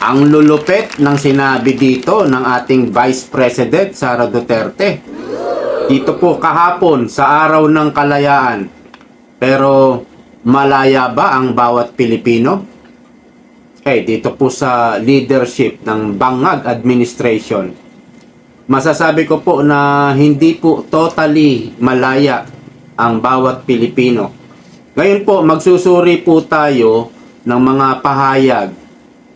Ang lulupit ng sinabi dito ng ating Vice President Sara Duterte. Dito po kahapon sa araw ng kalayaan. Pero malaya ba ang bawat Pilipino? Dito po sa leadership ng Bangag Administration. Masasabi ko po na hindi po totally malaya ang bawat Pilipino. Ngayon po magsusuri po tayo ng mga pahayag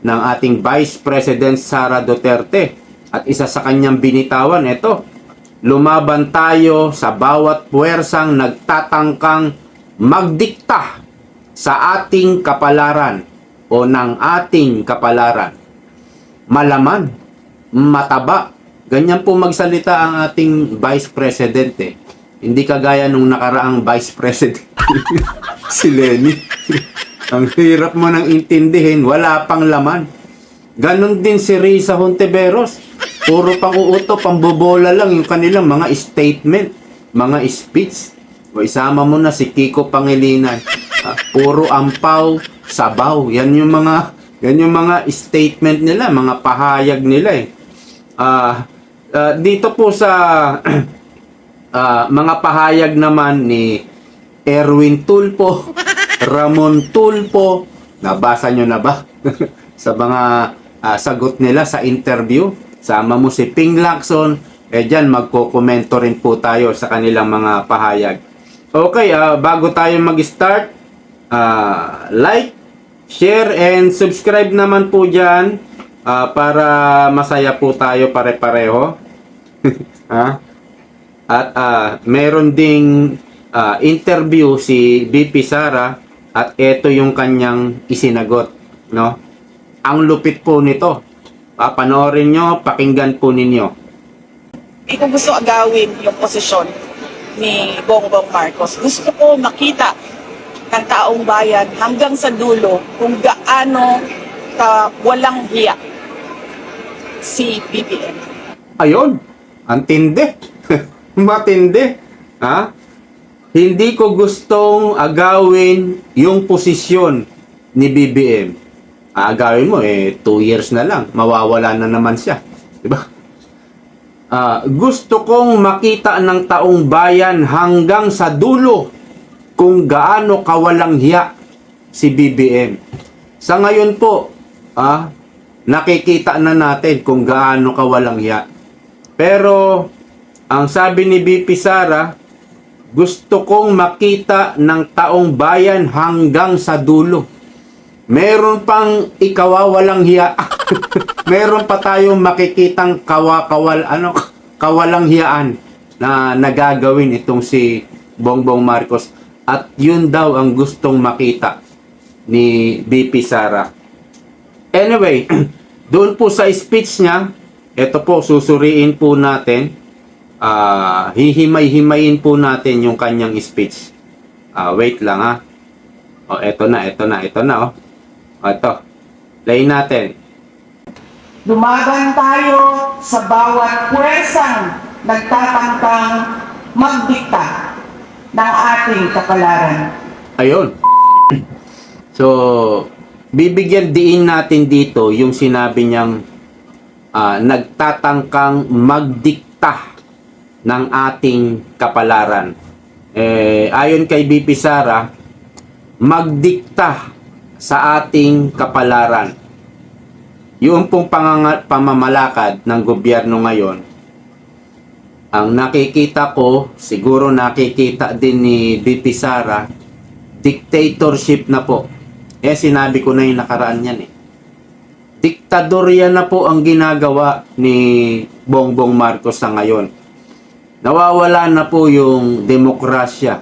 ng ating Vice President Sara Duterte. At isa sa kanyang binitawan, ito, lumaban tayo sa bawat puwersang nagtatangkang magdikta sa ating kapalaran o ng ating kapalaran. Malaman, mataba, ganyan po magsalita ang ating Vice President Hindi kagaya nung nakaraang Vice President, si Lenny. Ang hirap mo nang intindihin, wala pang laman. Ganon din si Risa Hontiveros. Puro pang uuto, pambobola lang yung kanilang mga statement, mga speech. O isama mo na si Kiko Pangilinan. Puro ampaw, sabaw. Yan yung mga statement nila, mga pahayag nila dito po sa mga pahayag naman ni Erwin Tulfo, Ramon Tulfo, nabasa nyo na ba? Sa mga sagot nila sa interview, sama mo si Ping Lacson, dyan magko-komento rin po tayo sa kanilang mga pahayag. Okay, bago tayo mag-start, like, share, and subscribe naman po dyan para masaya po tayo pare-pareho. At meron ding interview si BP Sara at ito yung kanyang isinagot, no? Ang lupit po nito. Panoorin nyo, pakinggan po ninyo. Hindi ko gusto agawin yung posisyon ni Bongbong Marcos. Gusto ko makita ng taong bayan hanggang sa dulo kung gaano walang hiya si BBM. Ayun, ang tindi. Matindi. Hindi ko gustong agawin yung posisyon ni BBM. Agawin mo, 2 years na lang. Mawawala na naman siya. Diba? Gusto kong makita ng taong bayan hanggang sa dulo kung gaano kawalang hiya si BBM. Sa ngayon po, nakikita na natin kung gaano kawalang hiya. Pero, ang sabi ni BP Sara, gusto kong makita ng taong bayan hanggang sa dulo. Meron pang ikawawalang hiya. Meron pa tayong makikitang kawalang hiyaan na nagagawin itong si Bongbong Marcos. At yun daw ang gustong makita ni BP Sara. Anyway, doon po sa speech niya, ito po, susuriin po natin. Hihimay-himayin po natin yung kanyang speech. Wait lang ito na. Ito. Play natin. Lumaban tayo sa bawat puwersang nagtatangkang magdikta ng ating kapalaran. Ayun. So, bibigyan diin natin dito yung sinabi niyang nagtatangkang magdikta ng ating kapalaran. Ayon kay BP Sara, magdikta sa ating kapalaran. Yung pong pamamalakad ng gobyerno ngayon, ang nakikita ko, siguro nakikita din ni BP Sara, dictatorship na po. Sinabi ko na yung nakaraan yan Diktadorya na po ang ginagawa ni Bongbong Marcos sa ngayon. Nawawala na po yung demokrasya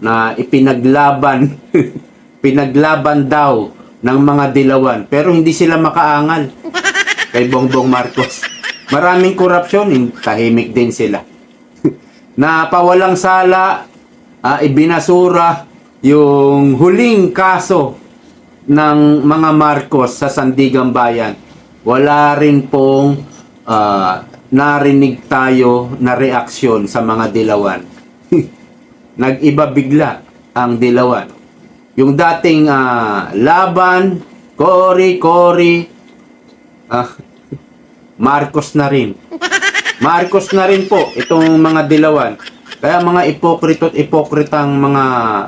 na ipinaglaban pinaglaban daw ng mga dilawan, pero hindi sila makaangal kay Bongbong Marcos. Maraming korupsyon, tahimik din sila. Na pawalang sala, ibinasura yung huling kaso ng mga Marcos sa Sandigan Bayan. Wala rin pong narinig tayo na reaksyon sa mga dilawan. Nag-iba bigla ang dilawan. Yung dating laban, Cory, Ah, Marcos na rin. Marcos na rin po itong mga dilawan. Kaya mga ipokrito at ipokritang mga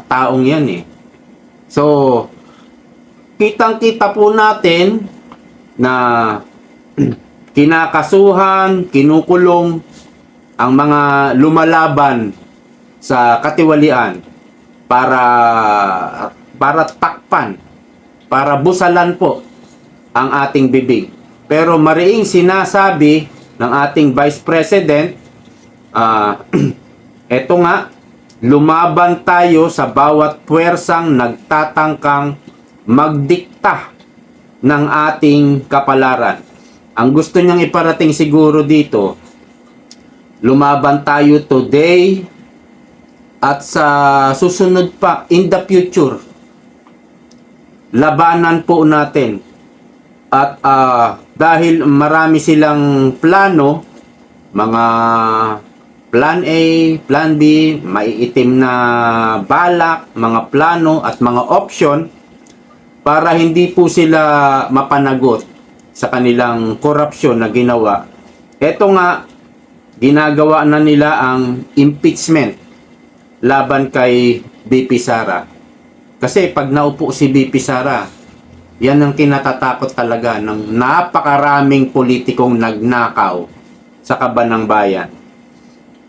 taong yan eh. So, kitang-kita po natin na kinakasuhan, kinukulong ang mga lumalaban sa katiwalian para takpan, para busalan po ang ating bibig. Pero mariing sinasabi ng ating Vice President, eto nga, lumaban tayo sa bawat puwersang nagtatangkang magdikta ng ating kapalaran. Ang gusto niyang iparating siguro dito, lumaban tayo today at sa susunod pa, in the future, labanan po natin. At dahil marami silang plano, mga Plan A, Plan B, maiitim na balak, mga plano at mga option para hindi po sila mapanagot sa kanilang korupsyon na ginawa. Ito nga, ginagawa na nila ang impeachment laban kay BP Sara. Kasi pag naupo si BP Sara, yan ang kinatatakot talaga ng napakaraming politikong nagnakaw sa kaban ng bayan.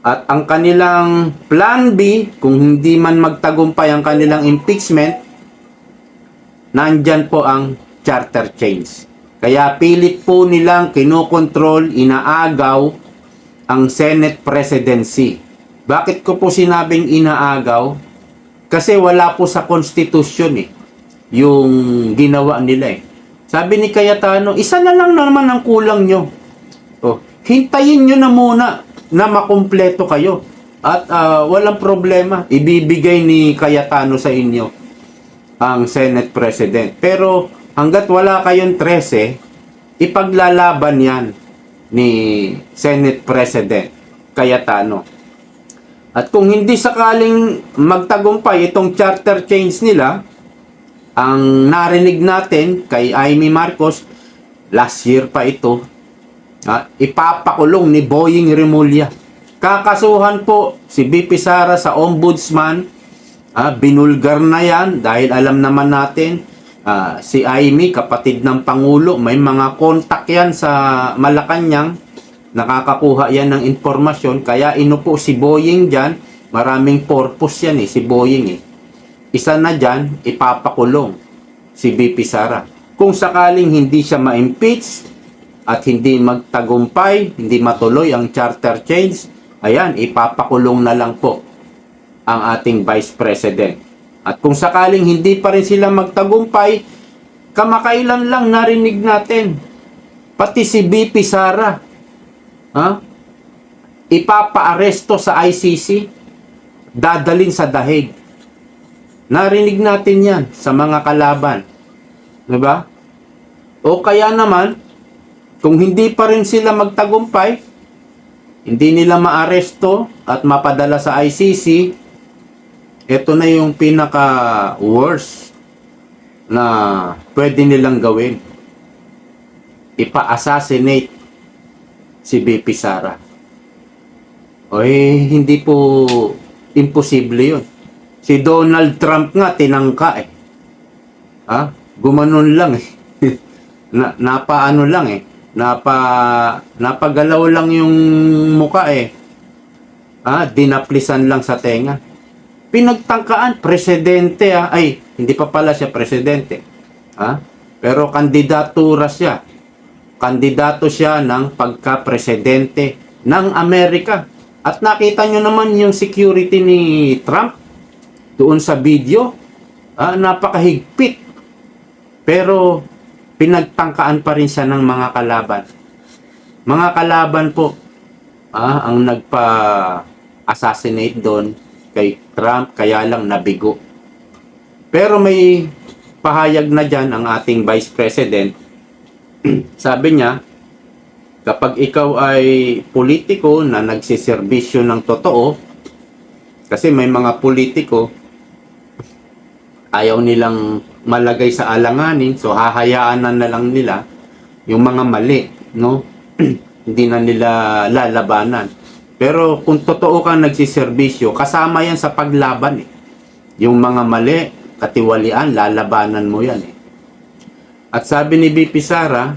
At ang kanilang plan B, kung hindi man magtagumpay ang kanilang impeachment, nandyan po ang charter change. Kaya pilit po nilang kinokontrol, inaagaw ang Senate presidency. Bakit ko po sinabing inaagaw? Kasi wala po sa Constitution yung ginawa nila Sabi ni Cayetano, isa na lang naman ang kulang nyo. Hintayin nyo na muna na makumpleto kayo. At walang problema, ibibigay ni Cayetano sa inyo ang Senate President. Pero hanggat wala kayong 13, ipaglalaban yan ni Senate President Cayetano. At kung hindi sakaling magtagumpay itong charter change nila, ang narinig natin kay Amy Marcos, last year pa ito, ipapakulong ni Boying Remulla. Kakasuhan po si BP Sara sa ombudsman. Binulgar na yan dahil alam naman natin si Amy, kapatid ng Pangulo, may mga kontak yan sa Malacanang. Nakakakuha yan ng informasyon. Kaya inupo si Boying dyan. Maraming purpose yan si Boying Isa na dyan, ipapakulong si BP Sara. Kung sakaling hindi siya ma-impeach at hindi magtagumpay, hindi matuloy ang charter change, ayan, ipapakulong na lang po ang ating Vice President. At kung sakaling hindi pa rin sila magtagumpay, kamakailan lang narinig natin, pati si BP Sara, ipapaaresto sa ICC, dadalin sa dahig. Narinig natin yan sa mga kalaban. Diba? O kaya naman, kung hindi pa rin sila magtagumpay, hindi nila maaresto at mapadala sa ICC, ito na yung pinaka-worst na pwede nilang gawin. Ipa-assassinate si BP Sara. Hindi po imposible yun. Si Donald Trump nga tinangka gumanon lang napaano lang napagalaw lang yung muka dinaplisan lang sa tenga. Pinagtangkaan, presidente ay hindi pa pala siya presidente pero kandidatura siya, kandidato siya ng pagka-presidente ng Amerika. At nakita nyo naman yung security ni Trump doon sa video, napakahigpit. Pero pinagtangkaan pa rin siya ng mga kalaban. Mga kalaban po ang nagpa-assassinate doon kay Trump, kaya lang nabigo. Pero may pahayag na dyan ang ating Vice President. Sabi niya, kapag ikaw ay politiko na nagsiservisyo ng totoo, kasi may mga politiko, ayaw nilang malagay sa alanganin, so hahayaan na lang nila. yung mga mali, no? Hindi na nila lalabanan. Pero kung totoo kang nagsiservisyo, kasama yan sa paglaban eh. Yung mga mali, katiwalian, lalabanan mo yan eh. At sabi ni BP Sara,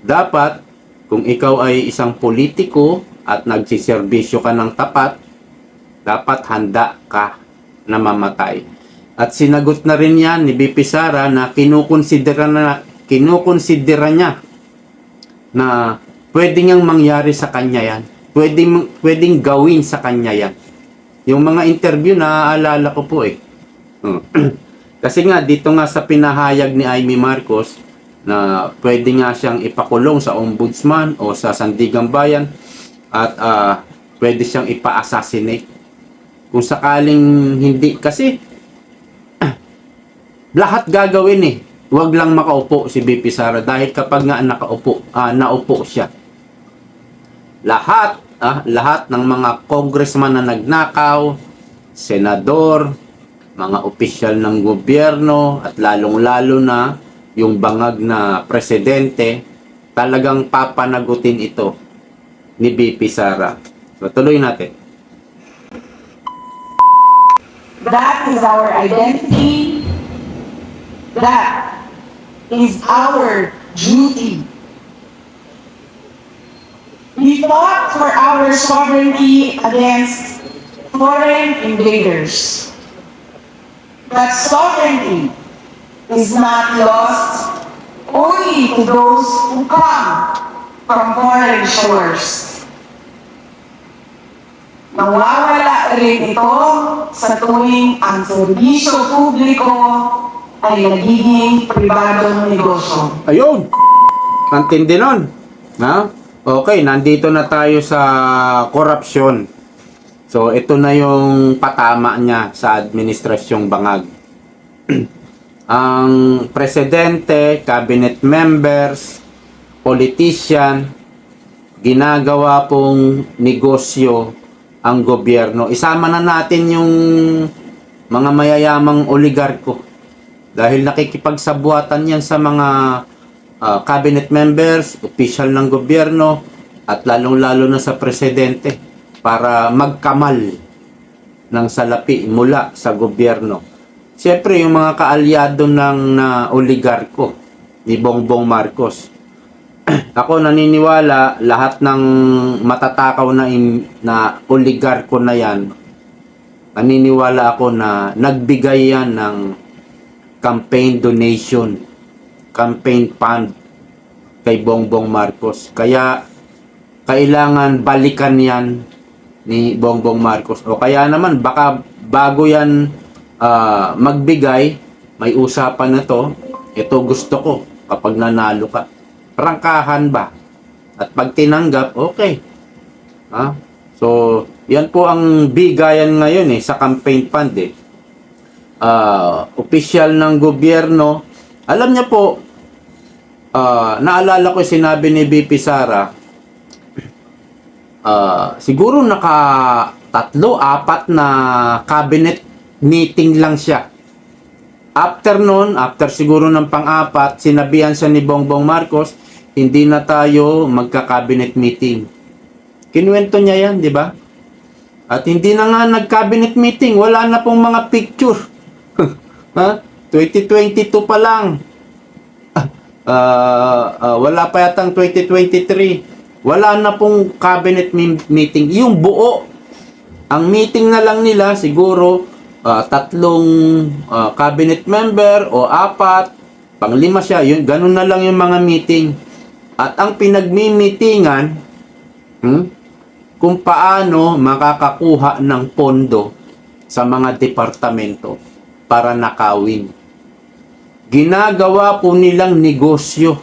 dapat kung ikaw ay isang politiko at nagsiservisyo ka ng tapat, dapat handa ka na mamatay. At sinagot na rin yan ni BP Sara na kinukonsidera niya na pwedeng ngang mangyari sa kanya yan. Pwedeng gawin sa kanya yan. Yung mga interview, naaalala ko po eh. Kasi nga, dito nga sa pinahayag ni Amy Marcos, na pwede nga siyang ipakulong sa ombudsman o sa Sandigang Bayan at pwede siyang ipa-assassinate. Kung sakaling hindi, kasi lahat gagawin eh. Huwag lang makaupo si BP Sara dahil kapag nga naupo siya. Lahat ng mga congressman na nagnakaw, senador, mga opisyal ng gobyerno at lalong-lalo na yung bangag na presidente, talagang papanagutin ito ni BP Sara. So tuloy natin. That is our identity. That is our duty. We fought for our sovereignty against foreign invaders. That sovereignty is not lost only to those who come from foreign shores. Nawawala rin ito sa tuwing ang serbisyo publiko ay nagiging pribadong negosyo. Ayun! Ang tindi nun. Ha? Okay, nandito na tayo sa korupsyon. So, ito na yung patama niya sa administrasyong bangag. Ang presidente, cabinet members, politician, ginagawa pong negosyo ang gobyerno. Isama na natin yung mga mayayamang oligarko. Dahil nakikipagsabuatan yan sa mga cabinet members, opisyal ng gobyerno, at lalong-lalo na sa presidente para magkamal ng salapi mula sa gobyerno. Siyempre, yung mga kaalyado ng oligarko ni Bongbong Marcos. Ako naniniwala lahat ng matatakaw na oligarko na yan, naniniwala ako na nagbigay yan ng campaign donation, campaign fund kay Bongbong Marcos. Kaya kailangan balikan yan ni Bongbong Marcos. O kaya naman baka bago yan magbigay, may usapan na to, ito gusto ko kapag nanalo ka. Prangkahan ba? At pag tinanggap, okay. So, yan po ang bigayan ngayon sa campaign fund opisyal ng gobyerno. Alam niya po, naalala ko sinabi ni BP Sara, siguro naka 3-4 na cabinet meeting lang siya. After nun, after siguro ng pang-4, sinabihan siya ni Bongbong Marcos, hindi na tayo magka-cabinet meeting. Kinuwento niya yan, di ba? At hindi na nga nag-cabinet meeting, wala na pong mga picture. 2022 pa lang. Wala pa yatang 2023. Wala na pong cabinet meeting. Yung buo, ang meeting na lang nila siguro 3 cabinet member o 4, pang-5 siya, yun, ganun na lang yung mga meeting. At ang pinagmi-meetingan, kung paano makakakuha ng pondo sa mga departamento para nakawin. Ginagawa po nilang negosyo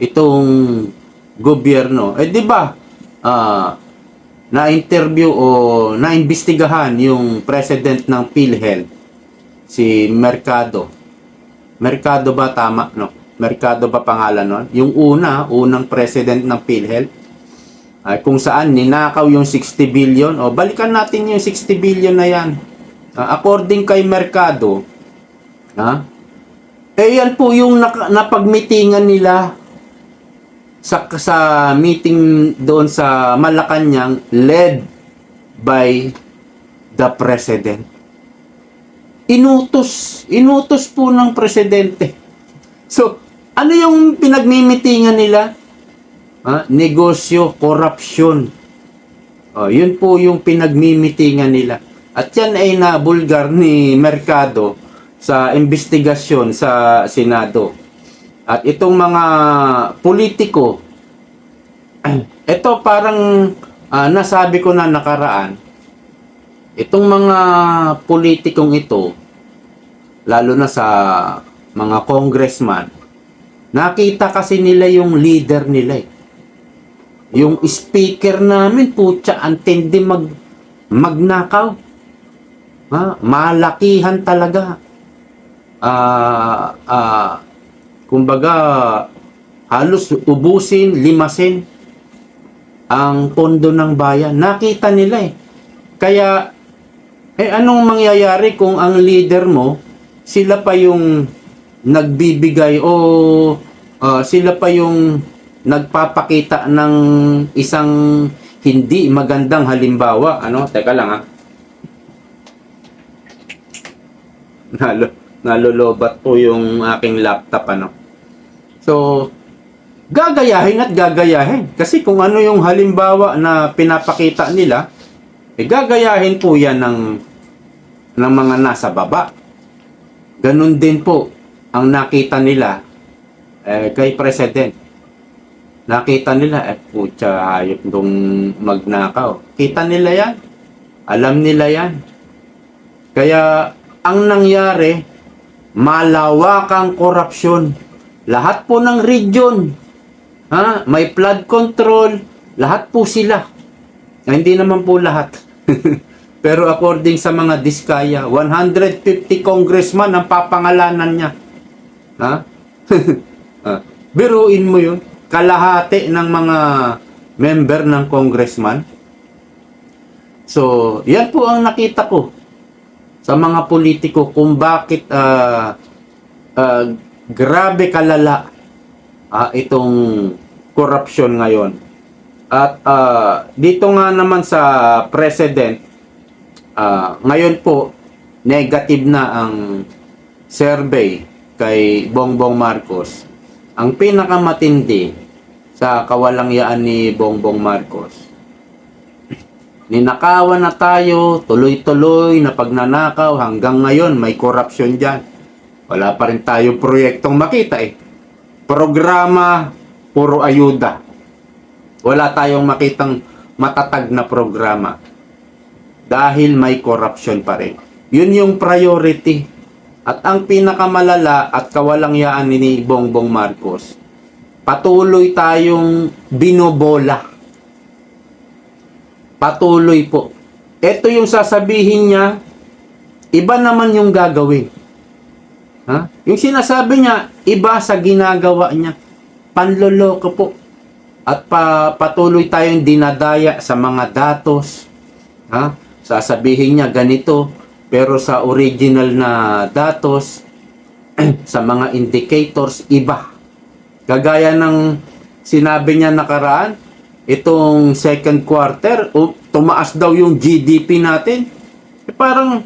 itong gobyerno. Di ba? Na-interview o na-imbestigahan yung president ng PhilHealth, si Mercado. Mercado ba tama? No? Mercado ba pangalan nun? Yung unang president ng PhilHealth, kung saan ninakaw yung 60 billion. O balikan natin yung 60 billion na yan. According kay Mercado, yan po yung napagmitingan nila sa meeting doon sa Malacanang led by the President. Inutos po ng Presidente. So, ano yung pinagmimitingan nila? Negosyo, korupsyon. Yun po yung pinagmimitingan nila. At yan ay nabulgar ni Mercado sa investigasyon sa Senado. At itong mga politiko, ito parang nasabi ko na nakaraan, itong mga politikong ito, lalo na sa mga congressman, nakita kasi nila yung leader nila eh. Yung speaker namin, putya, antindi magnakaw. Malakihan talaga. Kumbaga, halos ubusin, limasin ang pondo ng bayan. Nakita nila eh. Kaya, anong mangyayari kung ang leader mo, sila pa yung nagbibigay o sila pa yung nagpapakita ng isang hindi magandang halimbawa. Teka lang nalolobat po yung aking laptop So, gagayahin at gagayahin. Kasi kung ano yung halimbawa na pinapakita nila, gagayahin po yan ng mga nasa baba. Ganun din po ang nakita nila kay President. Nakita nila, putya, hayop nung magnakaw. Kita nila yan. Alam nila yan. Kaya, ang nangyari, malawakang korupsyon. Lahat po ng region, may flood control, lahat po sila. Hindi naman po lahat. Pero according sa mga diskaya, 150 congressman ang papangalanan niya. Biruin mo yun. Kalahati ng mga member ng congressman. So, yan po ang nakita ko sa mga politiko kung bakit grabe kalala itong corruption ngayon. At dito nga naman sa President, ngayon po, negative na ang survey kay Bongbong Marcos. Ang pinakamatindi sa kawalangyaan ni Bongbong Marcos, ninakawan na tayo, tuloy-tuloy na pagnanakaw, hanggang ngayon may corruption dyan. Wala pa rin tayong proyektong makita eh. Programa, puro ayuda. Wala tayong makitang matatag na programa. Dahil may corruption pa rin. Yun yung priority. At ang pinakamalala at kawalangyaan ni Bongbong Marcos, patuloy tayong binobola. Patuloy po. Ito yung sasabihin niya, iba naman yung gagawin. Yung sinasabi niya, iba sa ginagawa niya. Panloloko po. At patuloy tayong dinadaya sa mga datos. Sasabihin niya ganito, pero sa original na datos, sa mga indicators, iba. Kagaya ng sinabi niya nakaraan, itong second quarter, tumaas daw yung GDP natin. Parang,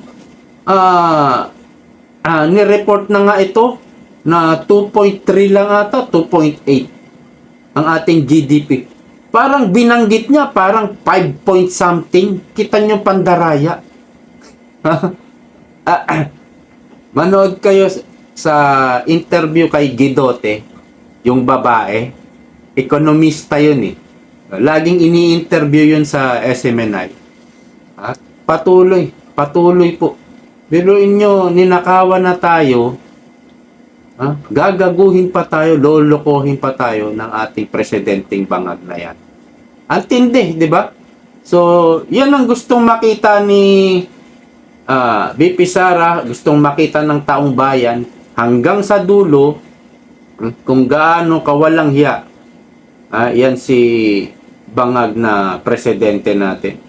nireport na nga ito na 2.3 lang ata, 2.8 ang ating GDP. Parang binanggit niya, parang 5 point something. Kita niyo pandaraya. Manood kayo sa interview kay Guidote, yung babae, ekonomista yun eh. Laging ini-interview yun sa SMNI. Patuloy po. Biruin nyo, ninakawan na tayo, gagaguhin pa tayo, lolokohin pa tayo ng ating presidenteng bangag na yan. Antindi, di ba? So, yan ang gustong makita ni BP Sara, gustong makita ng taong bayan hanggang sa dulo kung gaano kawalang hiya. Yan si bangag na presidente natin.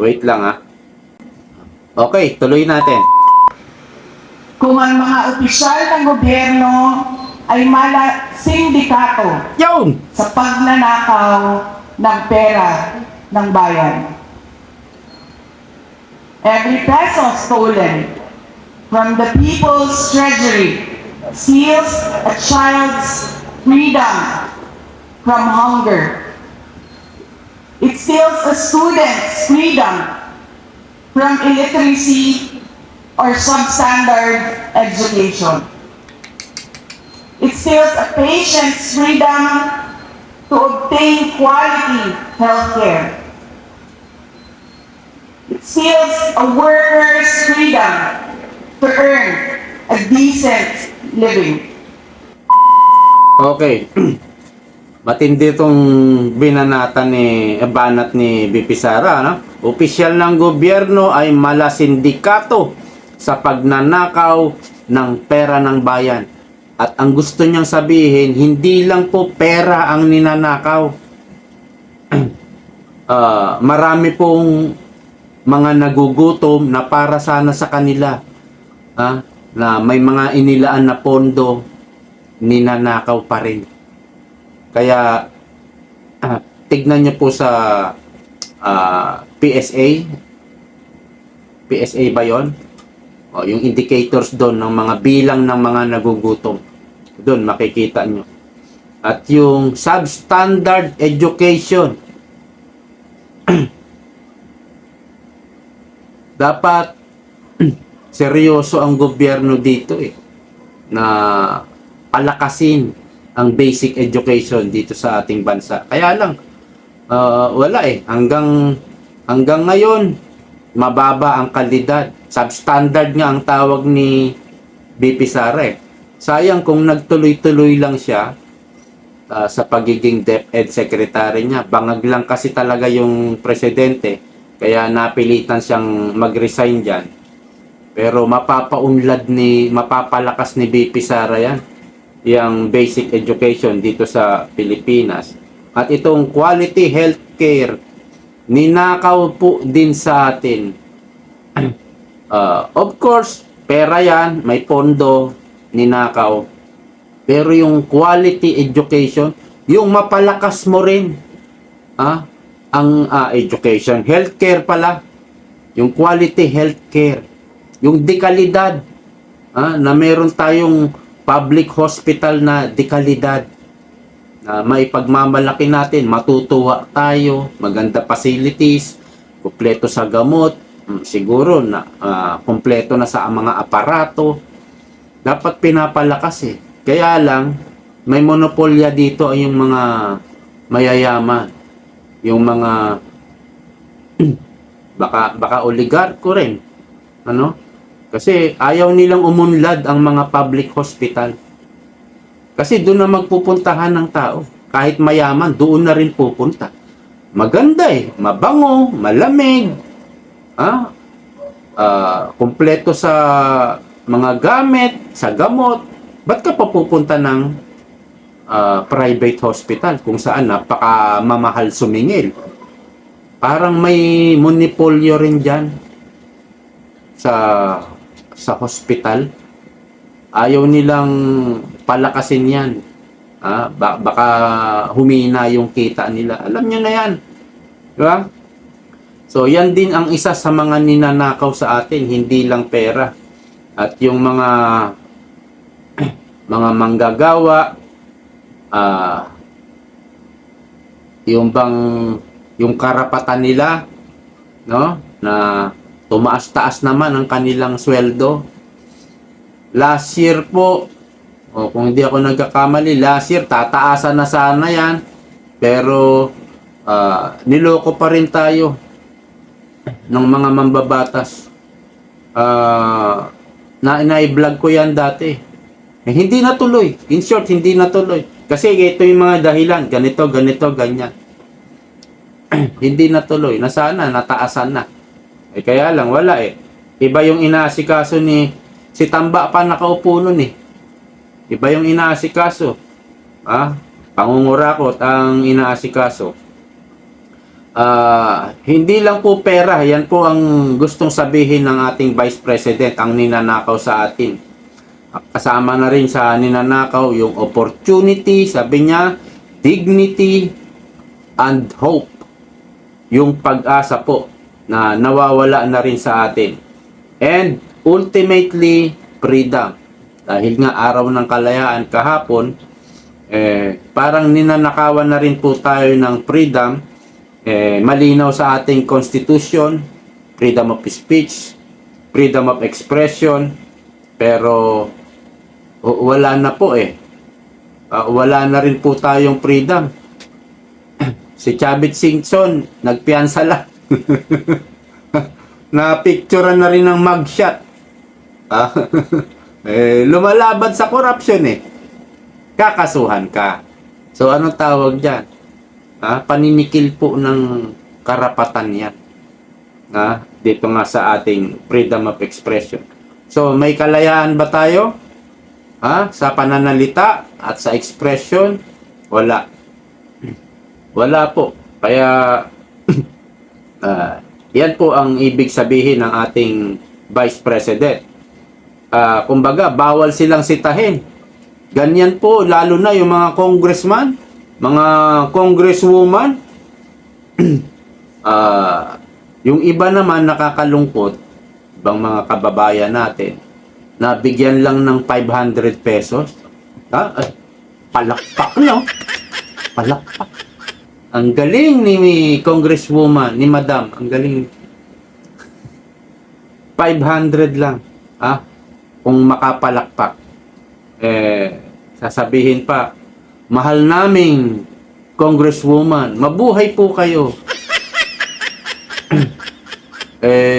Wait lang Okay, tuloy natin. Kung ang mga opisyal ng gobyerno ay mala sindikato Yun! sa pagnanakaw ng pera ng bayan. Every peso stolen from the people's treasury steals a child's freedom from hunger. It steals a student's freedom from illiteracy or substandard education. It steals a patient's freedom to obtain quality health care. It steals a worker's freedom to earn a decent living. Okay. Matindi itong banat ni BP Sara, no? Opisyal ng gobyerno ay malasindikato sa pagnanakaw ng pera ng bayan. At ang gusto niyang sabihin, hindi lang po pera ang ninanakaw. Marami pong mga nagugutom na para sana sa kanila. Na may mga inilaan na pondo, ninanakaw pa rin. Kaya, tignan niyo po sa PSA. PSA ba yun? O, yung indicators doon ng mga bilang ng mga nagugutom. Doon makikita nyo. At yung substandard education. Dapat seryoso ang gobyerno dito na palakasin ang basic education dito sa ating bansa. Kaya lang wala hanggang ngayon mababa ang kalidad. Substandard nga ang tawag ni BP Sara. Sayang kung nagtuloy-tuloy lang siya sa pagiging DepEd Secretary niya. Bangag lang kasi talaga yung presidente. Kaya napilitan siyang mag-resign dyan. Pero mapapalakas ni BP Sara yan. Yung basic education dito sa Pilipinas. At itong quality healthcare, ninakaw po din sa atin. Of course, pera yan, may pondo, ninakaw. Pero yung quality education, yung mapalakas mo rin ang education, healthcare pala, yung quality healthcare, yung dekalidad, na meron tayong public hospital na dekalidad, na maipagmamalaki natin, matutuwa tayo, maganda facilities, kumpleto sa gamot, siguro na kumpleto na sa mga aparato, dapat pinapalakas Kaya lang, may monopolya dito ay yung mga mayayaman, yung mga baka oligarko rin, kasi ayaw nilang umunlad ang mga public hospital. Kasi doon na magpupuntahan ng tao. Kahit mayaman, doon na rin pupunta. Maganda mabango, malamig, kumpleto sa mga gamit, sa gamot. Ba't ka pa pupunta ng private hospital kung saan napakamamahal sumingil? Parang may monopolyo rin dyan sa hospital. Ayaw nilang palakasin yan. Baka humina yung kita nila. Alam nyo na yan. Diba? So, yan din ang isa sa mga ninanakaw sa atin. Hindi lang pera. At yung mga manggagawa, yung karapatan nila, na tumaas-taas naman ang kanilang sweldo. Last year po, kung hindi ako nagkakamali, last year tataasan na sana yan, pero niloko pa rin tayo ng mga mambabatas. Na-i-vlog ko yan dati. Hindi natuloy. In short, hindi natuloy. Kasi ito yung mga dahilan. Ganito, ganyan. Hindi natuloy. Nasana, nataasan na. Kaya lang, wala Iba yung inaasikaso si Tamba pa nakaupo nun Iba yung inaasikaso. Pangungurakot ang inaasikaso. Hindi lang po pera. Yan po ang gustong sabihin ng ating Vice President, ang ninanakaw sa atin. Kasama na rin sa ninanakaw yung opportunity, sabi niya, dignity, and hope. Yung pag-asa po na nawawala na rin sa atin. And ultimately, freedom. Dahil nga araw ng kalayaan kahapon, parang ninanakawan na rin po tayo ng freedom. Malinaw sa ating constitution, freedom of speech, freedom of expression, pero wala na po wala na rin po tayong freedom. Si Chavit Singson, nagpiyansa lang. Na-picturean na rin ng mugshot. Lumalaban sa corruption kakasuhan ka. So, anong tawag dyan? Paninikil po ng karapatan yan. Dito nga sa ating freedom of expression. So, may kalayaan ba tayo? Sa pananalita at sa expression? Wala. Wala po. Kaya, yan po ang ibig sabihin ng ating Vice President. Kumbaga, bawal silang sitahin. Ganyan po, lalo na yung mga congressman, mga congresswoman. Yung iba naman nakakalungkot, ibang mga kababayan natin, na bigyan lang ng 500 pesos. Palakpak, no? Palakpak. Ang galing ni congresswoman, ni madam. Ang galing. 500 lang. Kung makapalakpak. Sasabihin pa, mahal naming congresswoman, mabuhay po kayo.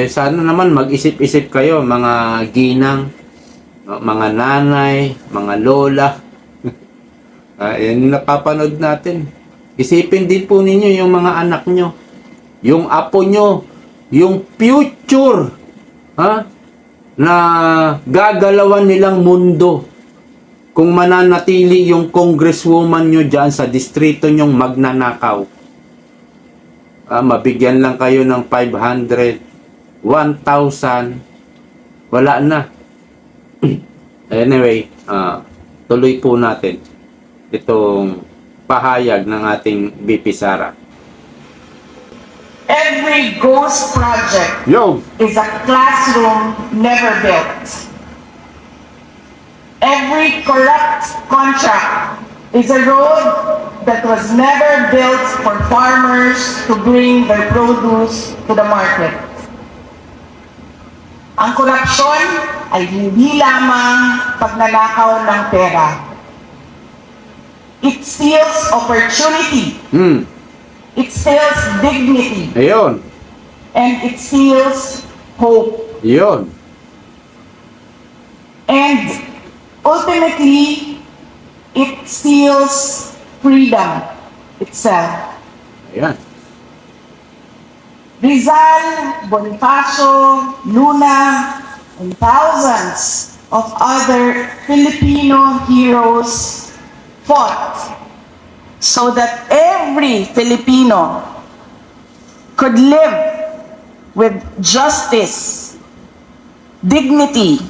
Sana naman mag-isip-isip kayo, mga ginang, mga nanay, mga lola. Yan yung napapanood natin. Isipin din po ninyo yung mga anak nyo, yung apo nyo, yung future, na gagalawan nilang mundo. Kung mananatili yung congresswoman nyo dyan sa distrito nyong magnanakaw, mabigyan lang kayo ng 500, 1,000, wala na. Anyway, tuloy po natin itong pahayag ng ating VP Sara. Every ghost project Yo! is a classroom never built. Every corrupt contract is a road that was never built for farmers to bring their produce to the market. Ang korupsyon ay hindi lamang pagnanakaw ng pera. It steals opportunity. It steals dignity. Ayun. And it steals hope. Yun. And ultimately, it steals freedom itself. Ayan. Rizal, Bonifacio, Luna, and thousands of other Filipino heroes fought so that every Filipino could live with justice, dignity,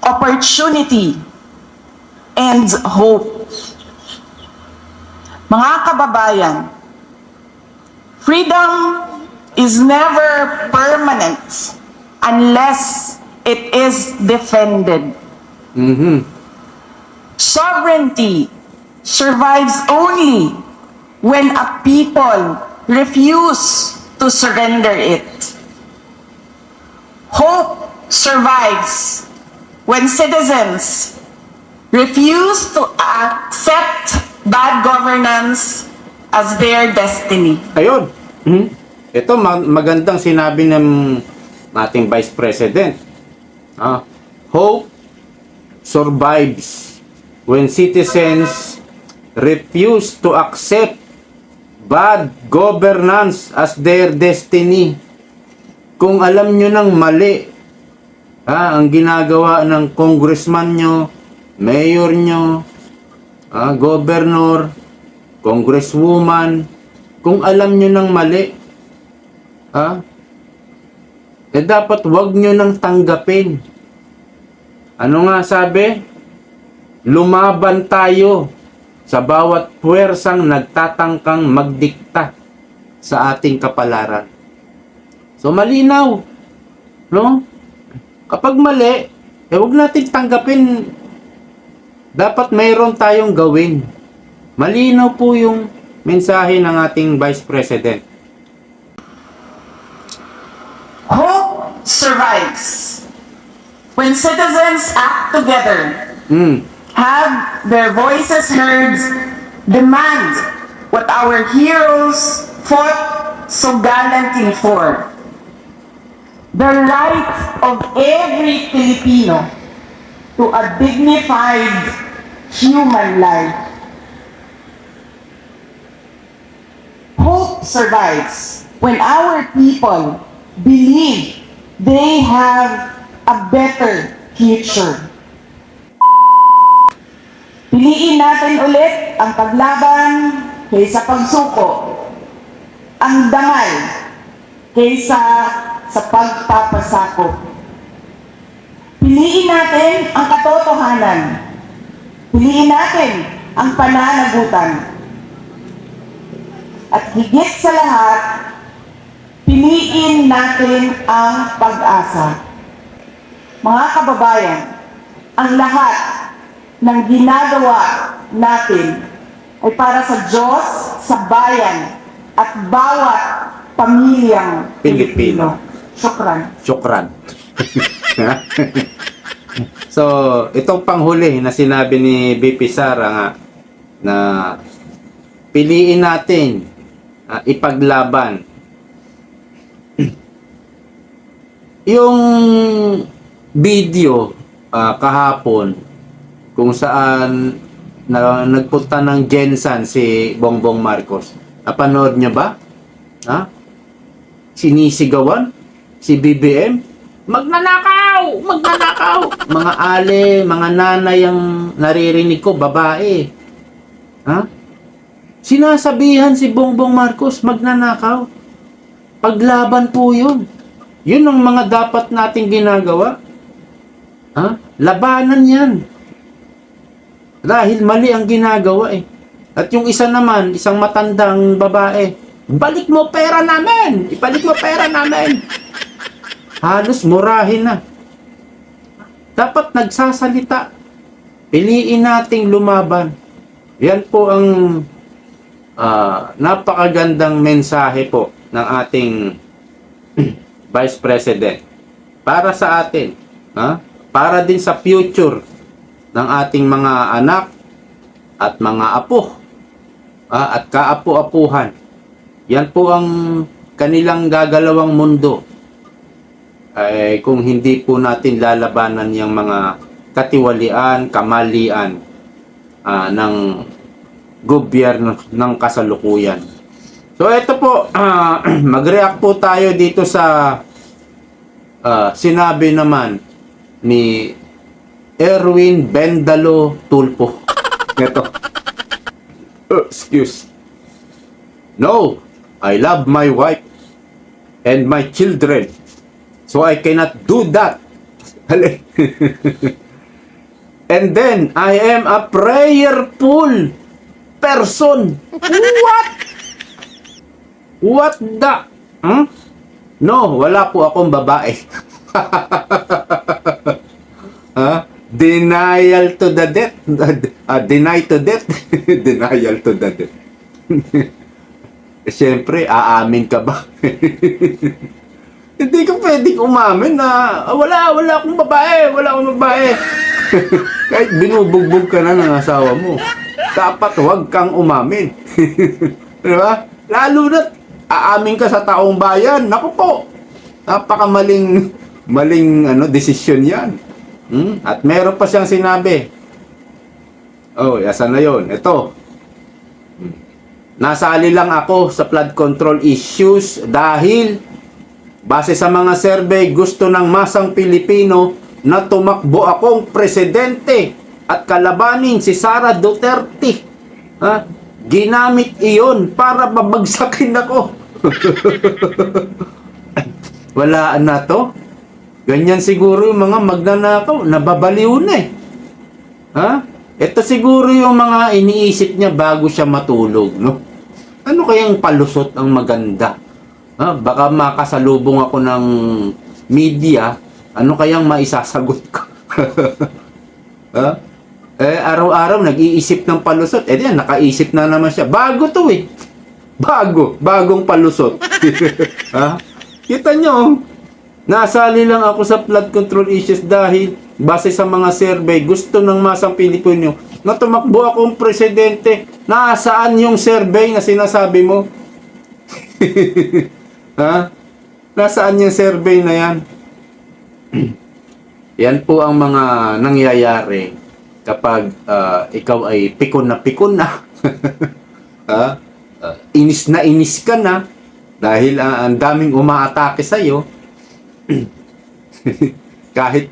opportunity, and hope. Mga kababayan, freedom is never permanent unless it is defended. Sovereignty survives only when a people refuse to surrender it. Hope survives when citizens refuse to accept bad governance as their destiny. Ayun. Ito magandang sinabi ng ating Vice President. Hope survives when citizens refuse to accept bad governance as their destiny. Kung alam nyo ng mali ang ginagawa ng congressman nyo, mayor nyo, governor, congresswoman, kung alam nyo ng mali, dapat wag nyo nang tanggapin. Ano nga sabi? Lumaban tayo sa bawat puwersang nagtatangkang magdikta sa ating kapalaran. So malinaw, no? Kapag mali, huwag nating tanggapin. Dapat mayroon tayong gawin. Malinaw po yung mensahe ng ating Vice President. Hope survives when citizens act together, have their voices heard, demand what our heroes fought so gallantly for. The right of every Filipino to a dignified human life. Hope survives when our people believe they have a better future. Piliin natin ulit ang paglaban kaysa pagsuko, ang dangal kaysa sa pagpapasakop. Piliin natin ang katotohanan. Piliin natin ang pananagutan. At higit sa lahat, piliin natin ang pag-asa. Mga kababayan, ang lahat ng ginagawa natin ay para sa Diyos, sa bayan, at bawat pamilyang Pilipino. Syukran. So, itong panghuli na sinabi ni BP Sara nga na piliin natin ipaglaban yung video kahapon kung saan nagpunta ng Gensan si Bongbong Marcos. Napanood niya ba? Ha? Sinisigawan si BBM, magnanakaw! Magnanakaw! Mga ale, mga nanay ang naririnig ko, babae. Ha? Sinasabihan si Bongbong Marcos, magnanakaw. Paglaban po yun. Yun ang mga dapat nating ginagawa. Ha? Labanan yan. Dahil mali ang ginagawa eh. At yung isa naman, isang matandang babae, balik mo pera namin! Ibalik mo pera namin! Halos murahin na. Dapat nagsasalita. Piliin nating lumaban. Yan po ang napakagandang mensahe po ng ating Vice President. Para sa atin. Para din sa future ng ating mga anak at mga apo. At kaapu-apuhan. Yan po ang kanilang gagalawang mundo. Ay kung hindi po natin lalabanan yung mga katiwalian, kamalian ng gobyerno ng kasalukuyan. So ito po, mag-react po tayo dito sa sinabi naman ni Erwin Bendalo Tulpo. Ito. Excuse. No, I love my wife and my children. So I cannot do that. And then I am a prayerful person. What? What the? No, wala po akong babae. Denial to the death. Deny to death. Denial to the death. Siyempre, aamin ka ba? Hindi ka pwedeng umamin na wala akong babae, Kahit binubugbog ka na ng asawa mo, dapat huwag kang umamin. Diba? Lalo na aamin ka sa taong bayan. Naku po, napakamaling desisyon yan. At meron pa siyang sinabi. Oh, asan na yun? Ito. Nasali lang ako sa flood control issues dahil base sa mga survey, gusto ng masang Pilipino na tumakbo akong presidente at kalabanin si Sara Duterte. Ginamit iyon para babagsakin ako. Wala na to. Ganyan siguro yung mga magnanakaw, nababaliw na eh. Ha? Ito siguro yung mga iniisip niya bago siya matulog, no? Ano kayang palusot ang maganda? Ha? Baka makasalubong ako ng media, ano kayang maisasagot ko? Ha? Araw-araw nag-iisip ng palusot. Diyan, nakaisip na naman siya. Bago to eh. Bagong palusot. Ha? Kita nyo, oh. Nasali lang ako sa flood control issues dahil base sa mga survey, gusto ng masang Pilipino na tumakbo akong presidente. Nasaan yung survey na sinasabi mo? Ha? Nasaan yung survey na yan? Yan po ang mga nangyayari kapag ikaw ay pikon na. Ha? Inis ka na dahil ang daming umaatake sa'yo. Kahit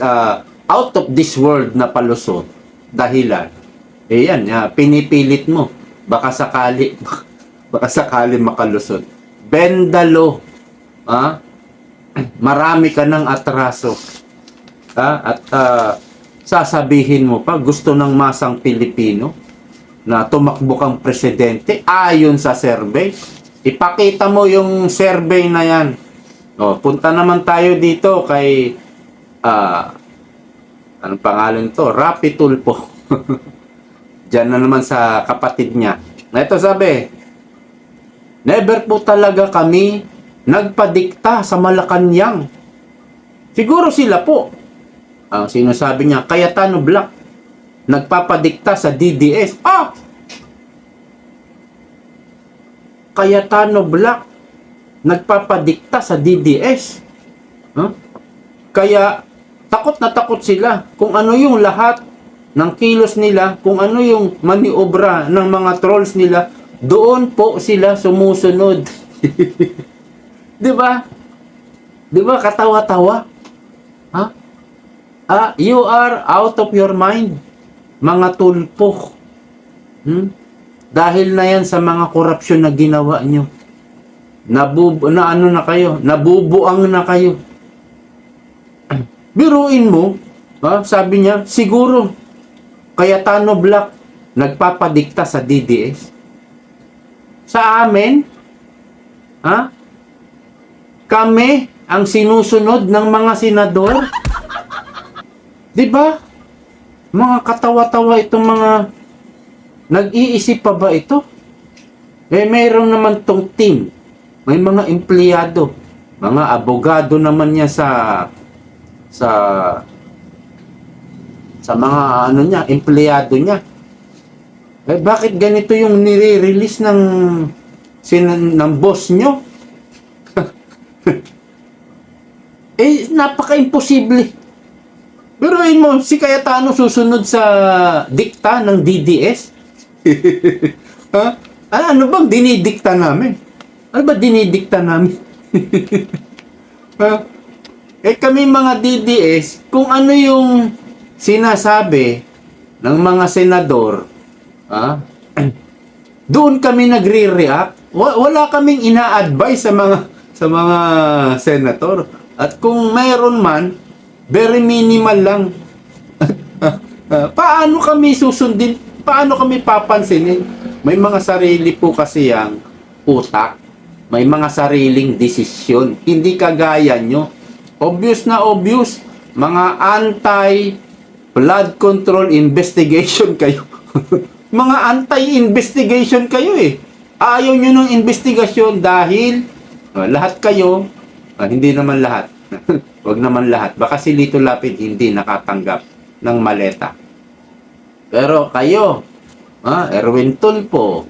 out of this world na palusot dahilan, yan, pinipilit mo. Baka sakali makalusot. Bendalo. Ha? Marami ka ng atraso. At sasabihin mo pa, gusto ng masang Pilipino na tumakbo kang presidente ayon sa survey. Ipakita mo yung survey na yan. Punta naman tayo dito kay anong pangalan to? Rapi Tulfo. Diyan na naman sa kapatid niya. Na ito sabi, never po talaga kami nagpadikta sa Malacanang. Siguro sila po. Ang sinasabi niya, Cayetano Black, nagpapadikta sa DDS. Cayetano Black, nagpapadikta sa DDS. Huh? Kaya, takot na takot sila kung ano yung lahat ng kilos nila, kung ano yung maniobra ng mga trolls nila, doon po sila sumusunod. Di ba? Di ba katawa-tawa? Ha? You are out of your mind, mga tulpo. Dahil na yan sa mga korupsyon na ginawa nyo. Nabubuang na kayo. Biruin mo, sabi niya, siguro, Cayetano Black, nagpapadikta sa DDS. Sa amin, kami ang sinusunod ng mga senador. Diba? Mga katawa-tawa itong mga nag-iisip pa ba ito? Mayroon naman tong team. May mga empleyado. Mga abogado naman niya sa mga empleyado niya. Bakit ganito yung nire-release ng boss nyo? Napaka-imposible. Biruin mo, si Cayetano susunod sa dikta ng DDS? Ha? Ano bang dinidikta namin? Ano ba dinidikta namin? Ha? Kami mga DDS, kung ano yung sinasabi ng mga senador, doon kami nagre-react. Wala kaming ina-advise sa mga senator. At kung mayroon man, very minimal lang. Paano kami susundin? Paano kami papansinin? May mga sarili po kasi yang utak. May mga sariling desisyon. Hindi kagaya nyo. Obvious na obvious. Mga anti-flood control investigation kayo. Mga anti-investigation kayo eh. Ayaw nyo ng investigasyon dahil lahat kayo, hindi naman lahat. Wag naman lahat. Baka si Lito Lapid hindi nakatanggap ng maleta. Pero kayo, Erwin Tulfo,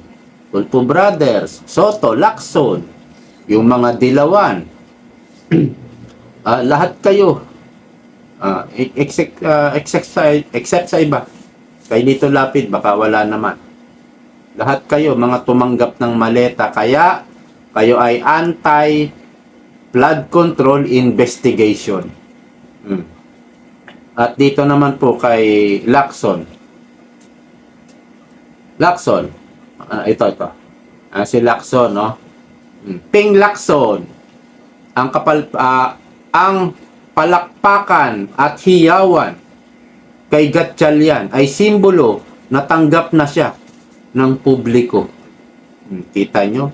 Tulfo Brothers, Soto, Lacson, yung mga Dilawan, lahat kayo, except sa iba, kay Lito Lapid, baka wala naman. Lahat kayo, mga tumanggap ng maleta, kaya kayo ay anti-flood control investigation. At dito naman po kay Lacson. Lacson. Ito. Si Lacson, no? Ping Lacson. Ang palakpakan at hiyawan kay Gatchalian ay simbolo na tanggap na siya ng publiko. Kita nyo?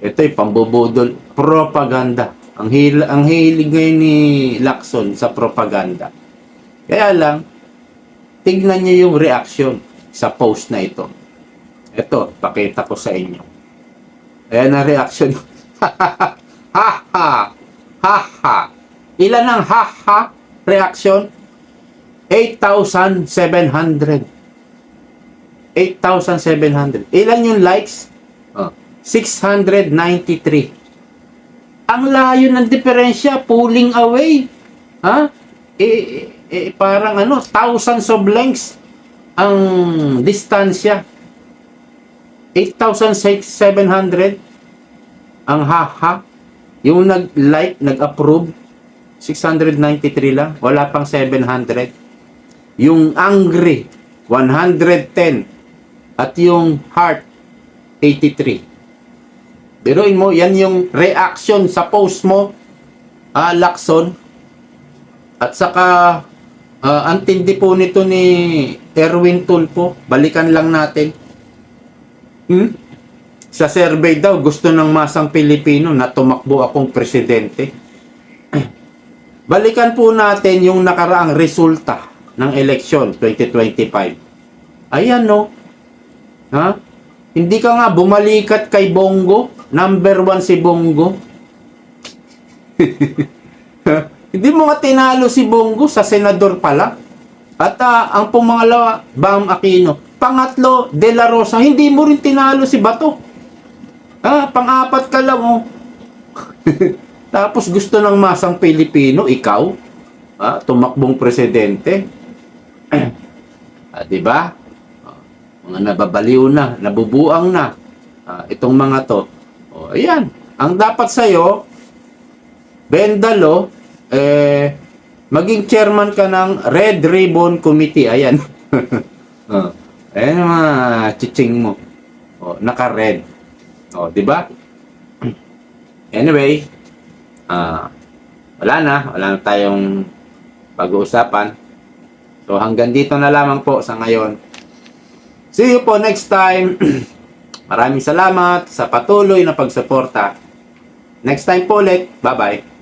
Ito'y pambubudol, propaganda. Ang hilig ngayon ni Lacson sa propaganda. Kaya lang, tignan nyo yung reaction sa post na ito. Ito, pakita ko sa inyo. Ayan ang reaction. Ha ha! Ha ha! Ilan ang ha ha reaction? 8,700. 8,700. Ilan yung likes? 693. Ang layo ng diferensya, pulling away. Ha? Parang thousands of lengths ang distansya. 8,700 ang haha. Yung nag-like, nag-approve, 693 lang. Wala pang 700. Yung angry, 110. At yung heart, 83. Biruin mo, yan yung reaction sa post mo, Lacson. At saka, ang tindi po nito ni Erwin Tulfo, balikan lang natin. Sa survey daw, gusto ng masang Pilipino na tumakbo akong presidente. Balikan po natin yung nakaraang resulta ng eleksyon 2025. Ayan, no? Ha? Hindi ka nga bumalikat kay Bongo. Number 1 si Bongo. Hindi mo nga tinalo si Bongo sa senador pala. At ang pumangalawa, Bam Aquino. Pangatlo, De La Rosa. Hindi mo rin tinalo si Bato. Pang-apat ka lang, oh. Tapos gusto ng masang Pilipino, ikaw, tumakbong presidente. Diba? Mga nababaliw na, nabubuang na. Itong mga to. Ayan. Ang dapat sa'yo, Bendalo, maging chairman ka ng Red Ribbon Committee. Ayan. Ayan ang mga chiching mo. Naka-red. Diba? Anyway, wala na tayong pag-uusapan. So hanggang dito na lamang po sa ngayon. See you po next time. Maraming salamat sa patuloy na pagsuporta. Next time po ulit. Bye-bye.